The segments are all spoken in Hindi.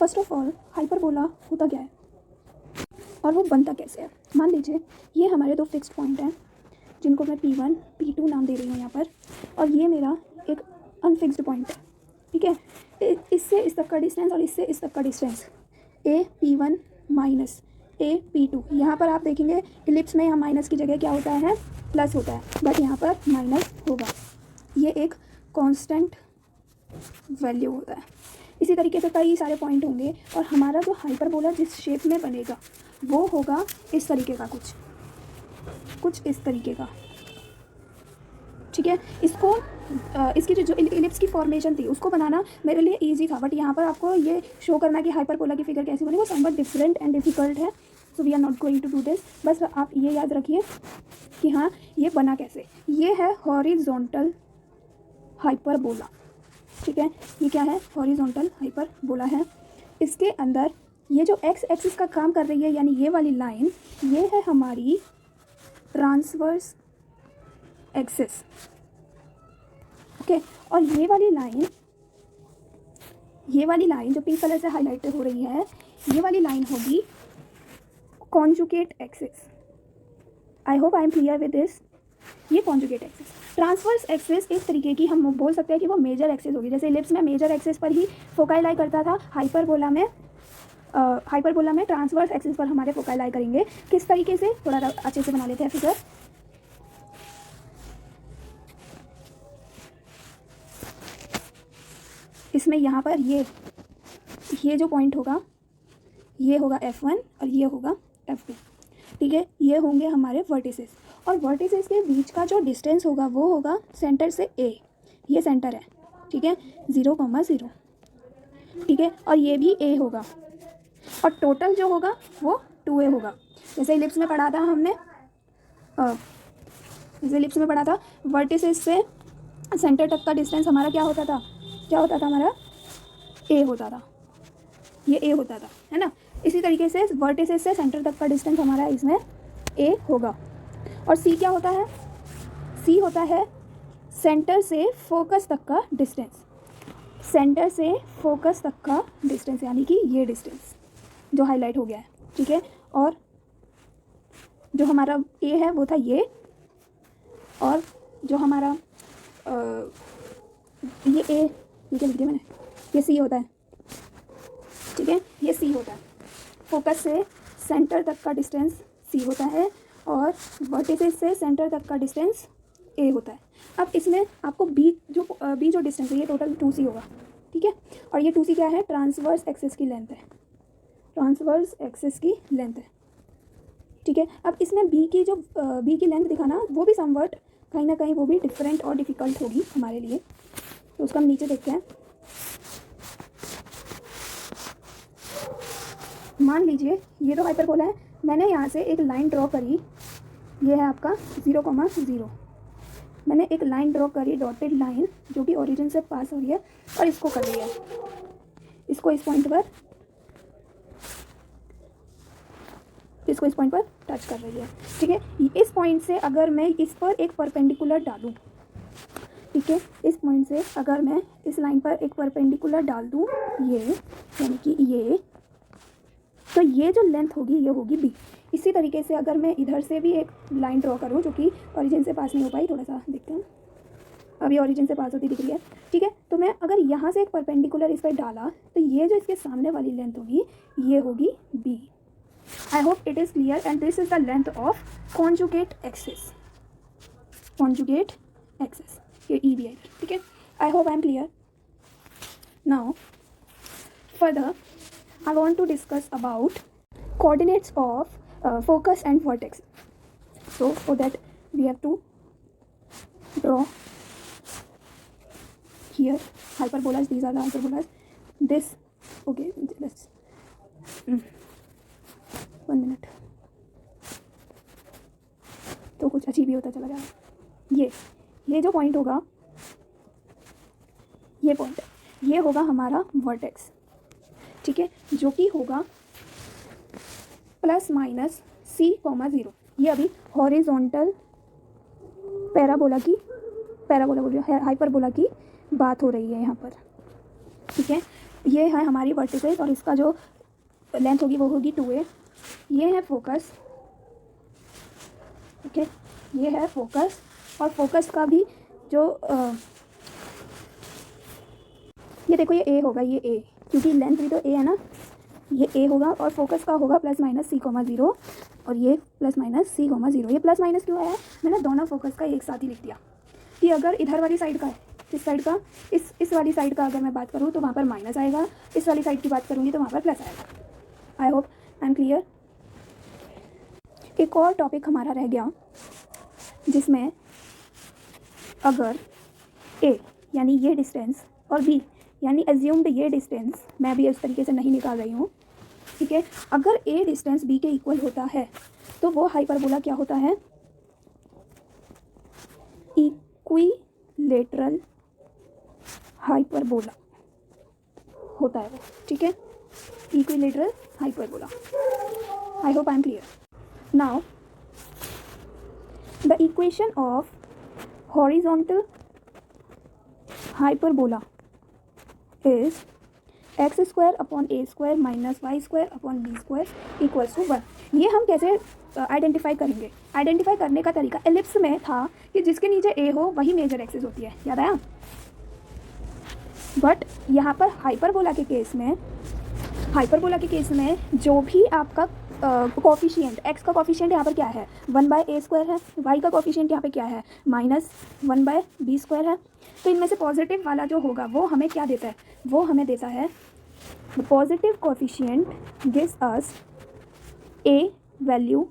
फर्स्ट ऑफ ऑल हाइपरबोला होता क्या है और वो बनता कैसे है। मान लीजिए ये हमारे दो फिक्स्ड पॉइंट हैं जिनको मैं P1 P2 नाम दे रही हूँ यहाँ पर, और ये मेरा एक अनफिक्स्ड पॉइंट है, ठीक है। इससे इस तक का डिस्टेंस और इससे इस तक का डिस्टेंस ए P1 माइनस ए P2। यहाँ पर आप देखेंगे इलिप्स में यहाँ माइनस की जगह क्या होता है, प्लस होता है, बट यहाँ पर माइनस होगा। ये एक कांस्टेंट वैल्यू होता है। इसी तरीके से कई सारे पॉइंट होंगे और हमारा जो हाइपरबोला जिस शेप में बनेगा वो होगा इस तरीके का, कुछ इस तरीके का, ठीक है। इसको इसकी जो इलिप्स की फॉर्मेशन थी उसको बनाना मेरे लिए इजी था, बट यहाँ पर आपको ये शो करना कि हाइपरबोला की फिगर कैसी बनी वो समवट डिफरेंट एंड डिफिकल्ट है। So we are not going to do this. बस आप ये याद रखिए कि हाँ ये बना कैसे। ये है हॉरिजॉन्टल हाइपरबोला, ठीक है। ये क्या है, हॉरिजॉन्टल हाइपरबोला है। इसके अंदर ये जो एक्स एक्सिस का काम कर रही है यानी ये वाली लाइन, ये है हमारी ट्रांसवर्स एक्सिस, ओके। और ये वाली लाइन जो पिंक कलर से हाईलाइट हो रही है, ये वाली लाइन होगी conjugate axis. I hope I am clear with this. ये कॉन्जुगेट एक्सिस। ट्रांसवर्स एक्सिस एक तरीके की हम बोल सकते हैं कि वो मेजर एक्सिस होगी। जैसे इलिप्स में मेजर एक्सिस पर ही फोकाई लाई करता था, हाइपरबोला में ट्रांसवर्स एक्सिस पर हमारे फोकाई लाई करेंगे। किस तरीके से, थोड़ा अच्छे से बना लेते हैं फिगर। इसमें यहाँ पर ये जो पॉइंट होगा ये होगा F1 और ये होगा F2, ठीक है। ये होंगे हमारे वर्टिसेस, और वर्टिसेस के बीच का जो डिस्टेंस होगा वो होगा सेंटर से A, ये सेंटर है, ठीक है, 0,0, ठीक है। और ये भी A होगा, और टोटल जो होगा वो 2A होगा। जैसे इलिप्स में पढ़ा था वर्टिसेस से सेंटर तक का डिस्टेंस हमारा क्या होता था हमारा A होता था, ये A होता था, है ना। इसी तरीके से वर्टिसेस से सेंटर तक का डिस्टेंस हमारा इसमें A होगा। और C क्या होता है, C होता है सेंटर से फोकस तक का डिस्टेंस, यानी कि ये डिस्टेंस जो हाईलाइट हो गया है, ठीक है। और जो हमारा A है वो था ये, और जो हमारा ये A, ये क्या लिख दिया मैंने, ये C होता है, ठीक है, ये C होता है। फोकस से सेंटर तक का डिस्टेंस C होता है और वर्टिसेस से सेंटर तक का डिस्टेंस A होता है। अब इसमें आपको B जो डिस्टेंस है ये टोटल 2C होगा, ठीक है। और ये 2C क्या है, ट्रांसवर्स एक्सिस की लेंथ है, ठीक है। अब इसमें B की लेंथ दिखाना वो भी समवट कहीं ना कहीं वो भी डिफरेंट और डिफ़िकल्ट होगी हमारे लिए, तो उसका हम नीचे देखते हैं। मान लीजिए ये तो हाइपरबोला है, मैंने यहाँ से एक लाइन ड्रॉ करी, ये है आपका 0,0, मैंने एक लाइन ड्रॉ करी, डॉटेड लाइन जो कि ओरिजिन से पास हो रही है और इसको कर रही है, इसको इस पॉइंट पर टच कर रही है, ठीक है। इस पॉइंट से अगर मैं इस पर एक परपेंडिकुलर डालूँ, ठीक है, इस पॉइंट से अगर मैं इस लाइन पर एक परपेंडिकुलर डाल दूँ, ये यानी कि ये, तो ये जो लेंथ होगी ये होगी B। इसी तरीके से अगर मैं इधर से भी एक लाइन ड्रॉ करूँ जो कि ओरिजिन से पास नहीं हो पाई, थोड़ा सा देखते हैं, अभी ओरिजिन से पास होती दिख रही है, ठीक है। तो मैं अगर यहाँ से एक परपेंडिकुलर इस पर डाला तो ये जो इसके सामने वाली लेंथ होगी ये होगी B। I hope it is clear and this is the length of conjugate axis, ये E भी है, ठीक है। आई hope I am clear. Now further I want to discuss about coordinates of focus and vertex. So for that we have to draw here hyperbolas. These are the hyperbolas. This, okay, let's 1 minute. तो कुछ अजीब ही होता चला जा रहा है। ये जो पॉइंट होगा, ये पॉइंट ये होगा हमारा वर्टेक्स, ठीक है, जो कि होगा ±C,0। ये अभी हॉरिजॉन्टल हाइपरबोला की बात हो रही है यहाँ पर, ठीक है। ये है हमारी वर्टिसेस और इसका जो लेंथ होगी वो होगी 2a। ये है फोकस, ओके, ये है फोकस। और फोकस का भी जो ये देखो ये a होगा, ये a, क्योंकि लेंथ भी तो a है ना, ये a होगा। और फोकस का होगा ±c,0 और ये ±c,0। ये प्लस माइनस क्यों आया है? मैंने दोनों फोकस का एक साथ ही लिख दिया कि अगर इधर वाली साइड का है, इस साइड का, इस वाली साइड का अगर मैं बात करूँ तो वहाँ पर माइनस आएगा, इस वाली साइड की बात करूँगी तो वहाँ पर प्लस आएगा। आई होप आई एम क्लियर। एक और टॉपिक हमारा रह गया जिसमें अगर a यानी ये डिस्टेंस और b यानी एज्यूम्ड ये डिस्टेंस, मैं भी इस तरीके से नहीं निकाल रही हूँ, ठीक है। अगर a डिस्टेंस b के इक्वल होता है तो वो हाइपरबोला क्या होता है? इक्विलेटरल हाइपरबोला होता है वो, ठीक है, equilateral hyperbola. I hope I am clear. Now the equation of horizontal hyperbola is x² / a² - y² / b² = 1। ये हम कैसे आइडेंटिफाई करेंगे? आइडेंटिफाई करने का तरीका एलिप्स में था कि जिसके नीचे a हो वही मेजर एक्सिस होती है, याद आया? बट यहाँ पर हाइपरबोला के केस में जो भी आपका कोफिशिएंट, x का कोफिशिएंट यहाँ पर क्या है? 1/a² है, y का कोफिशिएंट यहाँ पे क्या है? -1/b² है। तो इनमें से पॉजिटिव वाला जो होगा वो हमें क्या देता है? वो हमें देता है positive coefficient gives us a value,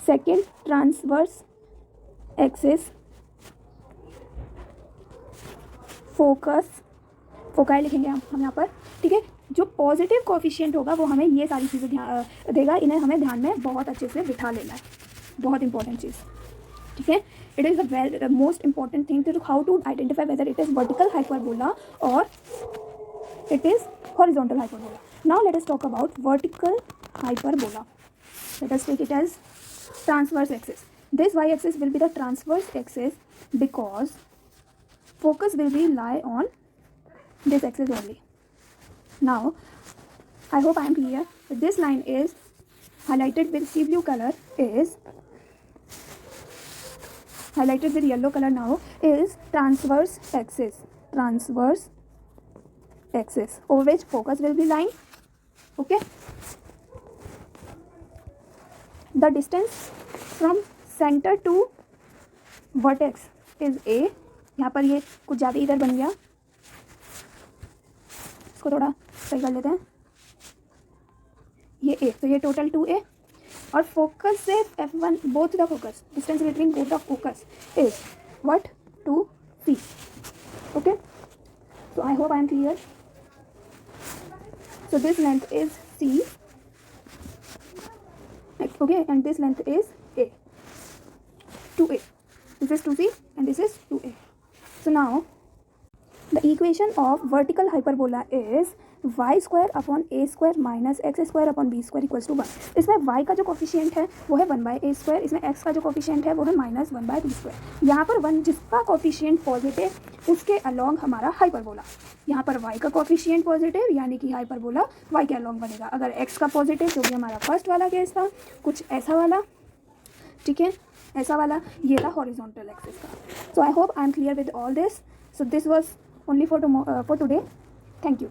second transverse axis, foci लिखेंगे हम यहाँ पर, ठीक है। जो पॉजिटिव कोफिशिएंट होगा वो हमें ये सारी चीज़ें देगा, इन्हें हमें ध्यान में बहुत अच्छे से बिठा लेना है, बहुत इंपॉर्टेंट चीज़, ठीक है। It is the most important thing to how to identify whether it is vertical hyperbola और it is horizontal hyperbola. Now let us talk about vertical hyperbola. Let us take it as transverse axis. This y-axis will be the transverse axis because focus will be lie on this axis only. Now I hope I am clear. This line is highlighted with sea blue color, is highlighted with yellow color now, is transverse axis. Transverse axis over which focus will be lying, okay. The distance from center to vertex is a। यहाँ पर ये कुछ ज़्यादा इधर बन गया, इसको थोड़ा सही कर लेते हैं, ये a, तो ये टोटल 2a। और फोकस से f1 both the focus, distance between both the focus is what? 2c, okay. So I hope I am clear. So this length is c, okay, and this length is a, 2a. This is 2c and this is 2a. So now the equation of vertical hyperbola is y² / a² - x² / b² = 1। इसमें y का जो कोफिशिएंट है वो है 1/a², इसमें x का जो कोफिशिएंट है वो है -1/b²। यहाँ पर 1 जिसका कोफिशिएंट पॉजिटिव उसके अलोंग हमारा हाइपरबोला। यहाँ पर y का कोफिशिएंट पॉजिटिव यानी कि हाइपरबोला y के अलोंग बनेगा। अगर x का पॉजिटिव, जो भी हमारा फर्स्ट वाला केस था, कुछ ऐसा वाला, ठीक है, ऐसा वाला, ये था हॉरिजॉन्टल एक्सिस का। So I hope I am clear with all this. So this was only for today. Thank you.